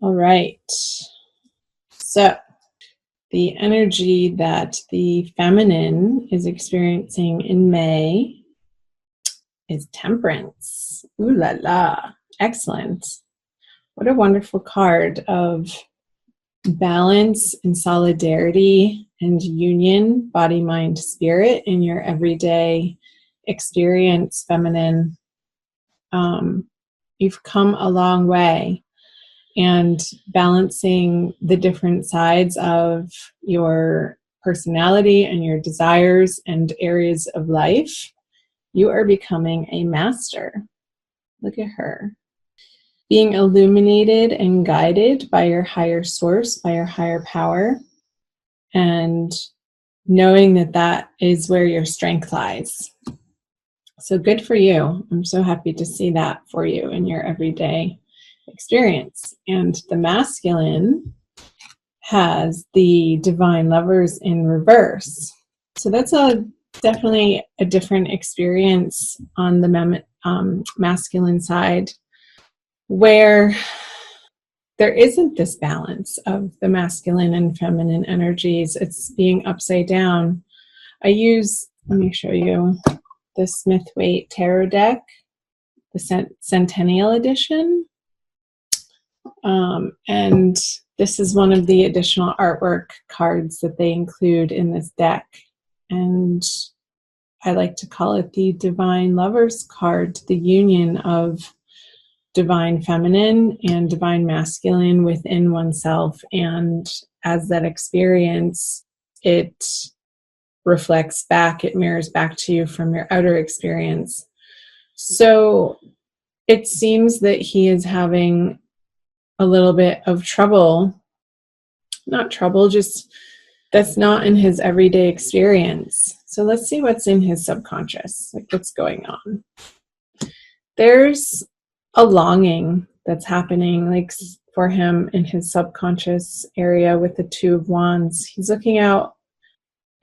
All right. So the energy that the feminine is experiencing in May is temperance. Ooh la la. Excellent. What a wonderful card of balance and solidarity and union, body, mind, spirit in your everyday experience, feminine. You've come a long way. And balancing the different sides of your personality and your desires and areas of life, you are becoming a master. Look at her. Being illuminated and guided by your higher source, by your higher power, and knowing that that is where your strength lies. So good for you. I'm so happy to see that for you in your everyday experience. And the masculine has the divine lovers in reverse. So that's definitely a different experience on the masculine side, where there isn't this balance of the masculine and feminine energies. It's being upside down. Let me show you the Smith-Waite Tarot deck, the Centennial Edition. And this is one of the additional artwork cards that they include in this deck. And I like to call it the Divine Lovers card, the union of divine feminine and divine masculine within oneself. And as that experience, it reflects back, it mirrors back to you from your outer experience. So it seems that he is having a little bit of trouble, not trouble, just that's not in his everyday experience. So let's see what's in his subconscious, like what's going on. There's a longing that's happening, like for him in his subconscious area with the Two of Wands. He's looking out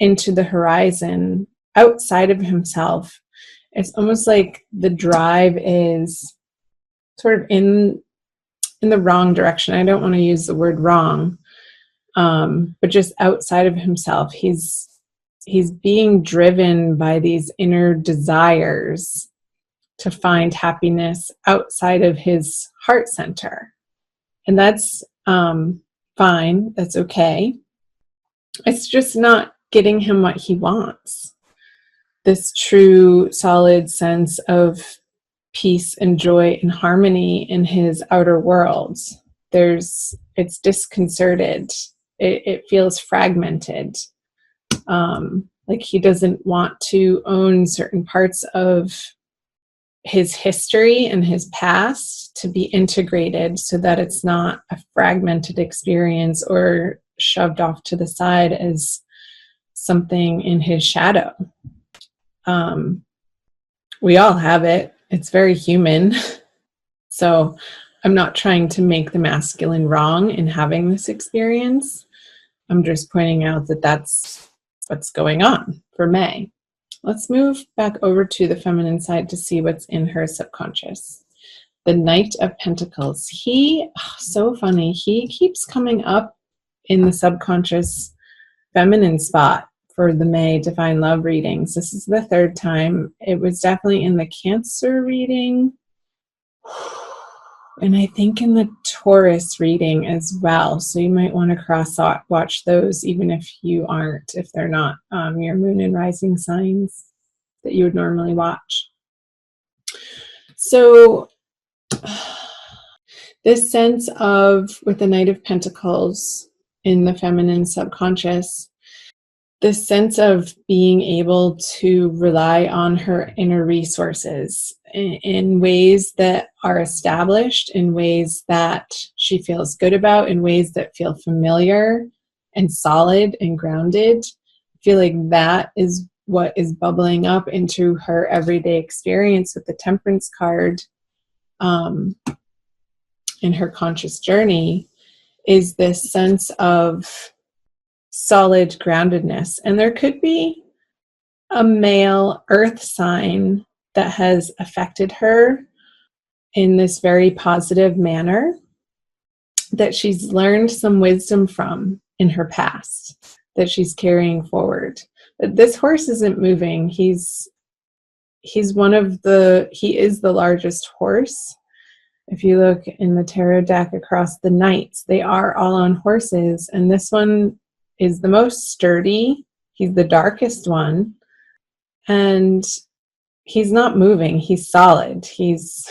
into the horizon outside of himself. It's almost like the drive is sort of in the wrong direction. I don't want to use the word wrong, but just outside of himself. He's being driven by these inner desires to find happiness outside of his heart center. And that's fine. That's okay. It's just not getting him what he wants. This true, solid sense of peace and joy and harmony in his outer world. It's disconcerted. It feels fragmented. Like he doesn't want to own certain parts of his history and his past to be integrated so that it's not a fragmented experience or shoved off to the side as something in his shadow. We all have it. It's very human. So I'm not trying to make the masculine wrong in having this experience. I'm just pointing out that that's what's going on for May. Let's move back over to the feminine side to see what's in her subconscious. The Knight of Pentacles. So funny. He keeps coming up in the subconscious feminine spot for the May Divine Love readings. This is the third time. It was definitely in the Cancer reading, and I think in the Taurus reading as well. So you might want to cross-watch those, even if they're not your moon and rising signs that you would normally watch. So this sense of, with the Knight of Pentacles in the feminine subconscious, this sense of being able to rely on her inner resources in ways that are established, in ways that she feels good about, in ways that feel familiar and solid and grounded. I feel like that is what is bubbling up into her everyday experience with the Temperance card in her conscious journey, is this sense of solid groundedness. And there could be a male earth sign that has affected her in this very positive manner that she's learned some wisdom from in her past that she's carrying forward. But this horse isn't moving. He is the largest horse. If you look in the tarot deck across the knights, they are all on horses, and this one is the most sturdy. He's the darkest one, and he's not moving. He's solid. He's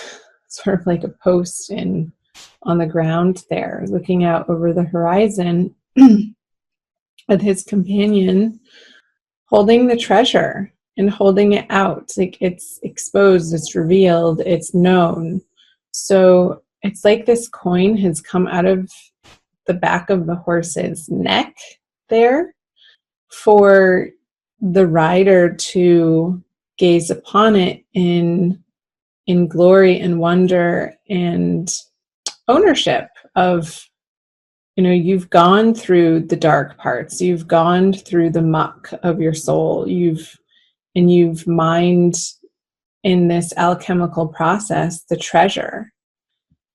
sort of like a post on the ground there, looking out over the horizon with his companion holding the treasure and holding it out. Like, it's exposed, it's revealed, it's known. So it's like this coin has come out of the back of the horse's neck there for the rider to gaze upon it in glory and wonder and ownership of, you've gone through the dark parts, you've gone through the muck of your soul, you've mined in this alchemical process the treasure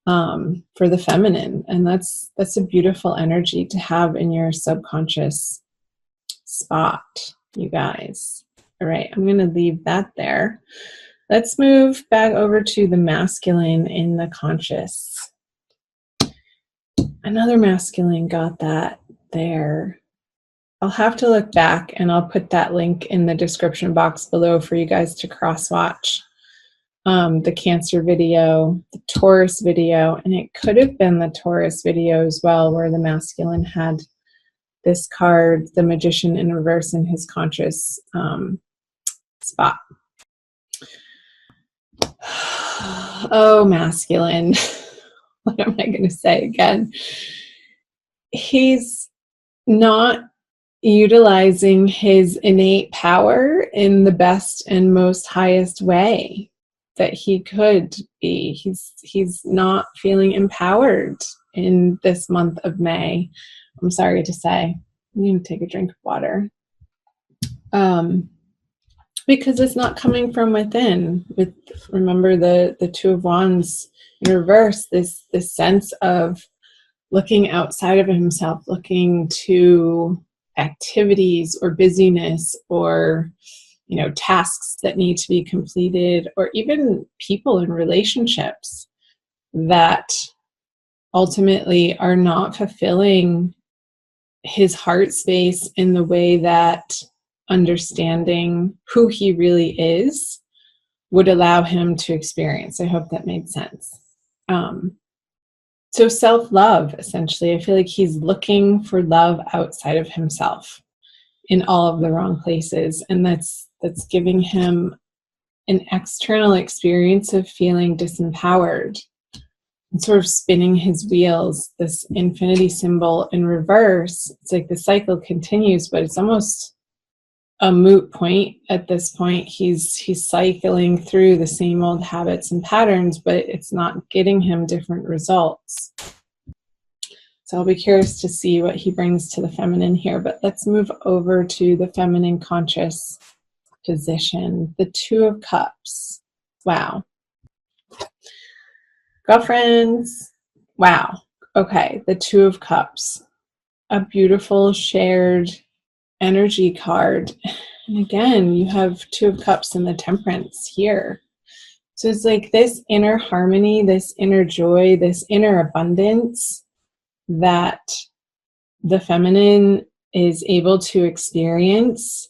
for the feminine. And that's a beautiful energy to have in your subconscious spot, you guys. All right, I'm going to leave that there. Let's move back over to the masculine in the conscious. Another masculine got that there. I'll have to look back, and I'll put that link in the description box below for you guys to cross-watch the Cancer video, the Taurus video, and it could have been the Taurus video as well, where the masculine had this card, the Magician in reverse, in his conscious spot. Oh, masculine. What am I going to say again? He's not utilizing his innate power in the best and most highest way that he could be. He's not feeling empowered in this month of May. I'm sorry to say. I'm going to take a drink of water. Because it's not coming from within. Remember the Two of Wands in reverse, this sense of looking outside of himself, looking to activities or busyness or tasks that need to be completed, or even people in relationships that ultimately are not fulfilling his heart space in the way that understanding who he really is would allow him to experience. I hope that made sense. So self-love, essentially. I feel like he's looking for love outside of himself in all of the wrong places, and that's giving him an external experience of feeling disempowered and sort of spinning his wheels. This infinity symbol in reverse, it's like the cycle continues, but it's almost a moot point at this point. He's cycling through the same old habits and patterns, but it's not getting him different results. So I'll be curious to see what he brings to the feminine here, but let's move over to the feminine conscious position. The Two of Cups. Wow. Girlfriends. Wow. Okay, the Two of Cups. A beautiful shared energy card. And again, you have Two of Cups in the Temperance here. So it's like this inner harmony, this inner joy, this inner abundance that the feminine is able to experience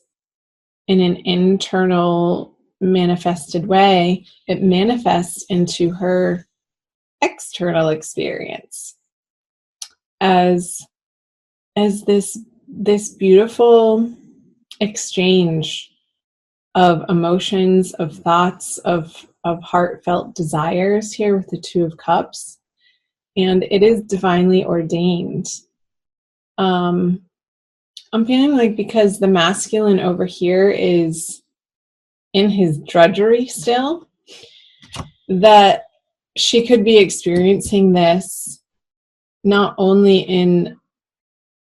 in an internal manifested way. It manifests into her external experience as this beautiful exchange of emotions, of thoughts, of heartfelt desires here with the Two of Cups. And it is divinely ordained. I'm feeling like, because the masculine over here is in his drudgery still, that she could be experiencing this not only in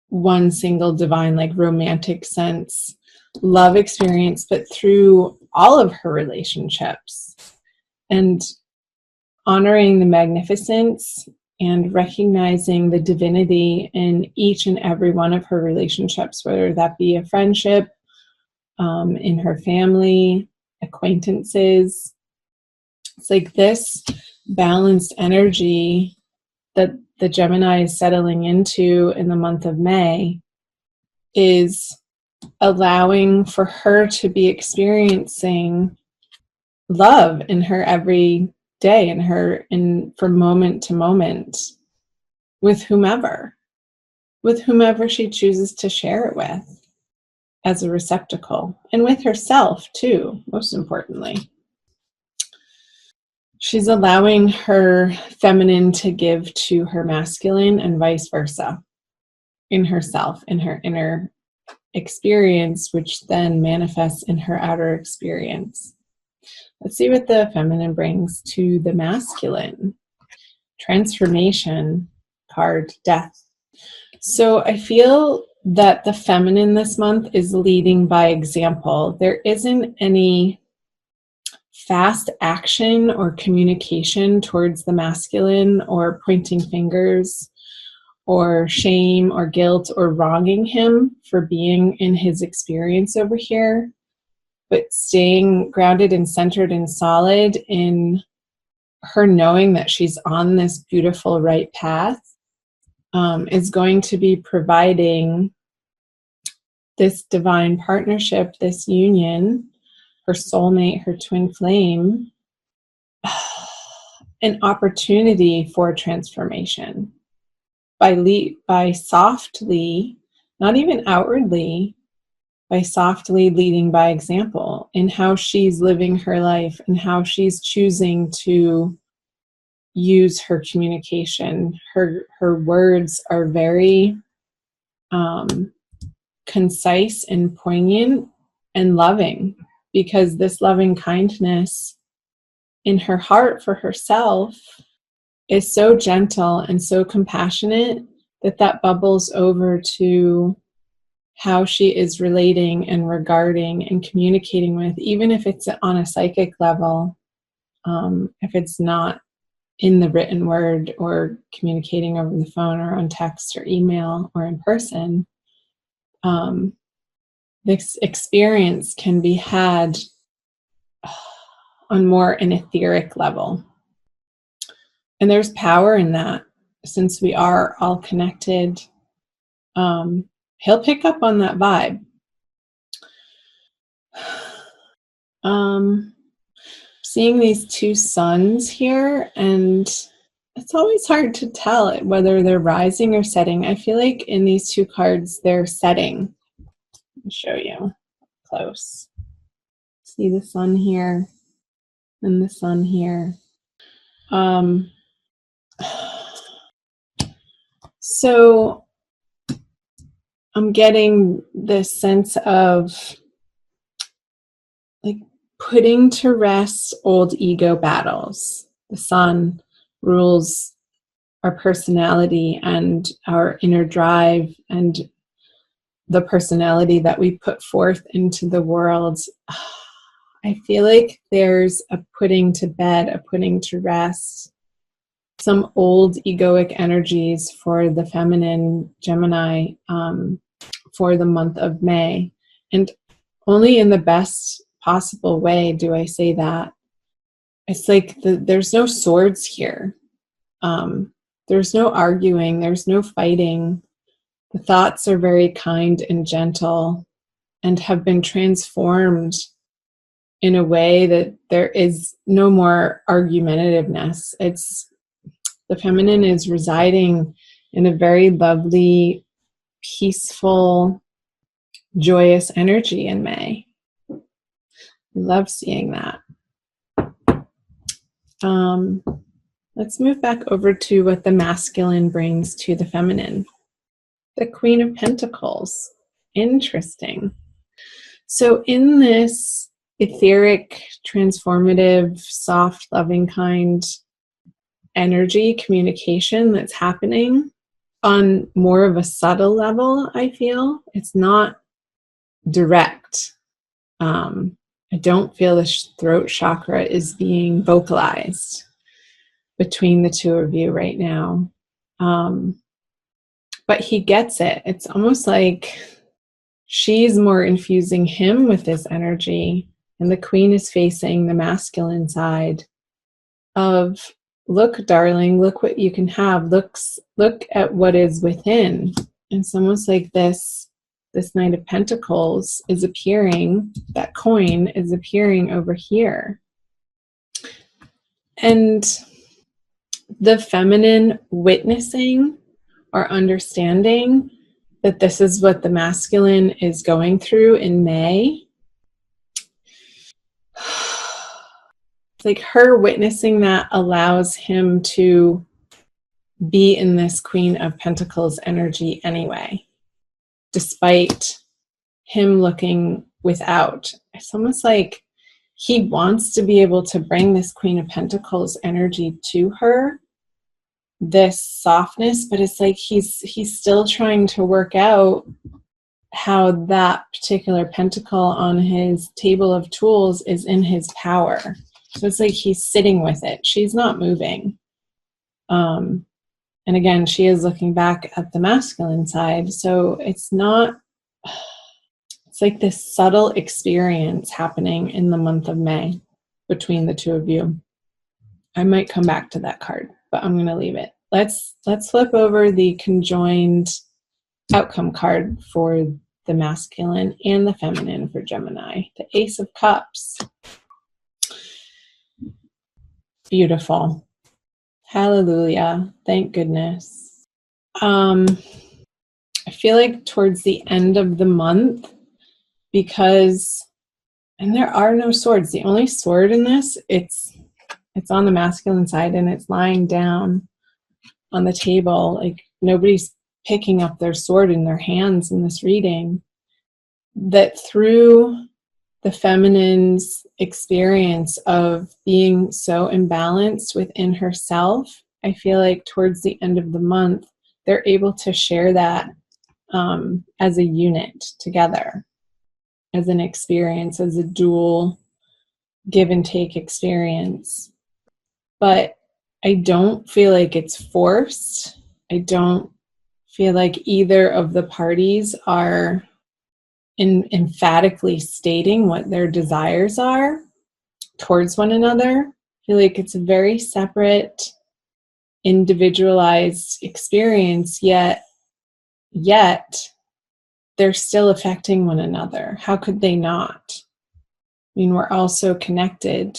one single divine, like romantic sense, love experience, but through all of her relationships, and honoring the magnificence and recognizing the divinity in each and every one of her relationships, whether that be a friendship, in her family, acquaintances. It's like this balanced energy that the Gemini is settling into in the month of May is allowing for her to be experiencing love in her every day, from moment to moment, with whomever she chooses to share it with as a receptacle, and with herself too, most importantly. She's allowing her feminine to give to her masculine and vice versa in herself, in her inner experience, which then manifests in her outer experience. Let's see what the feminine brings to the masculine. Transformation card, death. So I feel that the feminine this month is leading by example. There isn't any fast action or communication towards the masculine, or pointing fingers or shame or guilt or wronging him for being in his experience over here, but staying grounded and centered and solid in her knowing that she's on this beautiful right path, is going to be providing this divine partnership, this union, her soulmate, her twin flame, an opportunity for transformation by softly, not even outwardly, by softly leading by example in how she's living her life and how she's choosing to use her communication. Her words are very concise and poignant and loving, because this loving kindness in her heart for herself is so gentle and so compassionate that bubbles over to how she is relating and regarding and communicating with, even if it's on a psychic level, if it's not in the written word or communicating over the phone or on text or email or in person. This experience can be had on more an etheric level. And there's power in that, since we are all connected. He'll pick up on that vibe. Seeing these two suns here, and it's always hard to tell whether they're rising or setting. I feel like in these two cards, they're setting. I'll show you close. See the sun here and the sun here. So I'm getting this sense of like putting to rest old ego battles. The sun rules our personality and our inner drive and the personality that we put forth into the world. I feel like there's a putting to bed, a putting to rest, some old egoic energies for the feminine Gemini for the month of May. And only in the best possible way do I say that. It's like there's no swords here. There's no arguing. There's no fighting. The thoughts are very kind and gentle and have been transformed in a way that there is no more argumentativeness. The feminine is residing in a very lovely, peaceful, joyous energy in May. I love seeing that. Let's move back over to what the masculine brings to the feminine. The Queen of Pentacles. Interesting. So in this etheric, transformative, soft, loving, kind energy communication that's happening on more of a subtle level, I feel it's not direct. I don't feel the throat chakra is being vocalized. between the two of you right now. But he gets it. It's almost like she's more infusing him with this energy, and the queen is facing the masculine side of, look, darling, look what you can have. Look at what is within. And it's almost like this Knight of Pentacles is appearing, that coin is appearing over here. And the feminine witnessing or understanding that this is what the masculine is going through in May. It's like her witnessing that allows him to be in this Queen of Pentacles energy anyway, despite him looking without. It's almost like he wants to be able to bring this Queen of Pentacles energy to her, this softness, but it's like he's still trying to work out how that particular pentacle on his table of tools is in his power. So it's like he's sitting with it. She's not moving. And again, she is looking back at the masculine side. So it's not, it's like this subtle experience happening in the month of May between the two of you. I might come back to that card, but I'm going to leave it. Let's flip over the conjoined outcome card for the masculine and the feminine for Gemini. The Ace of Cups. Beautiful. Hallelujah. Thank goodness. I feel like towards the end of the month, because, and there are no swords. The only sword in this, it's on the masculine side and it's lying down on the table. Like nobody's picking up their sword in their hands in this reading. That through the feminine's experience of being so imbalanced within herself, I feel like towards the end of the month, they're able to share that as a unit together, as an experience, as a dual give and take experience. But I don't feel like it's forced. I don't feel like either of the parties are emphatically stating what their desires are towards one another. I feel like it's a very separate, individualized experience, yet they're still affecting one another. How could they not? I mean, we're all so connected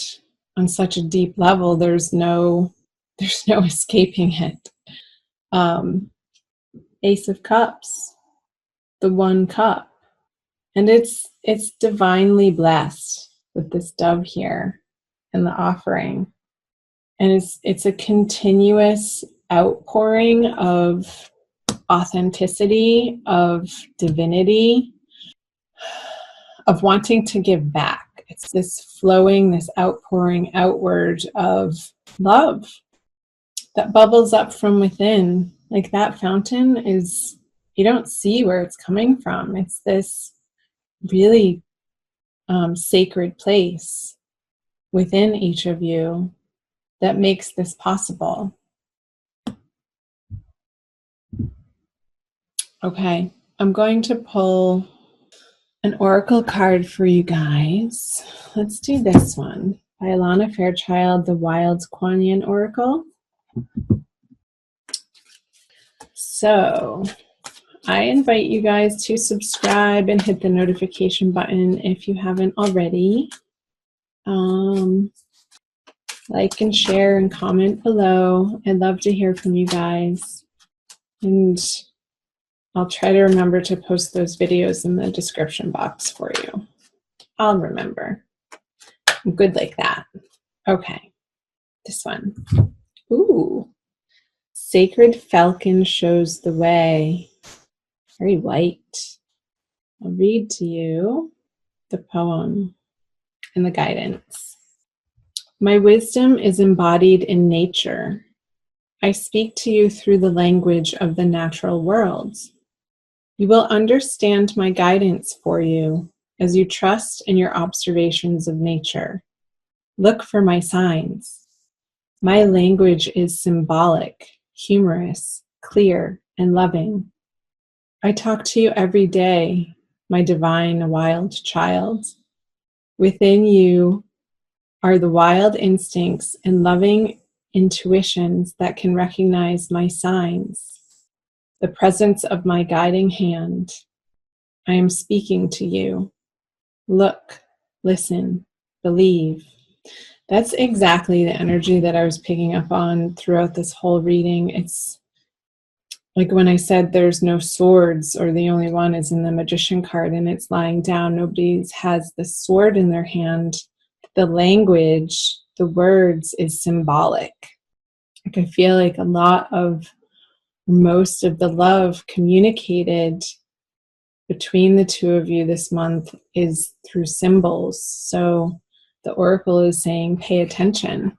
on such a deep level. There's no escaping it. Ace of Cups, the one cup. And it's divinely blessed with this dove here and the offering. And it's a continuous outpouring of authenticity, of divinity, of wanting to give back. It's this flowing, this outpouring outward of love that bubbles up from within. Like that fountain is, you don't see where it's coming from. It's this really sacred place within each of you that makes this possible. Okay, I'm going to pull an oracle card for you guys. Let's do this one by Alana Fairchild, the Wild Kuan Yin Oracle. So I invite you guys to subscribe and hit the notification button if you haven't already. Like and share and comment below. I'd love to hear from you guys. And I'll try to remember to post those videos in the description box for you. I'll remember. I'm good like that. Okay, this one. Ooh. Sacred Falcon shows the way. Very white. I'll read to you the poem and the guidance. My wisdom is embodied in nature. I speak to you through the language of the natural world. You will understand my guidance for you as you trust in your observations of nature. Look for my signs. My language is symbolic, humorous, clear, and loving. I talk to you every day, my divine wild child. Within you are the wild instincts and loving intuitions that can recognize my signs, the presence of my guiding hand. I am speaking to you. Look, listen, believe. That's exactly the energy that I was picking up on throughout this whole reading. It's like when I said there's no swords, or the only one is in the Magician card and it's lying down. Nobody has the sword in their hand. The language, the words is symbolic. Like I feel like a lot of, most of the love communicated between the two of you this month is through symbols. So the oracle is saying, pay attention.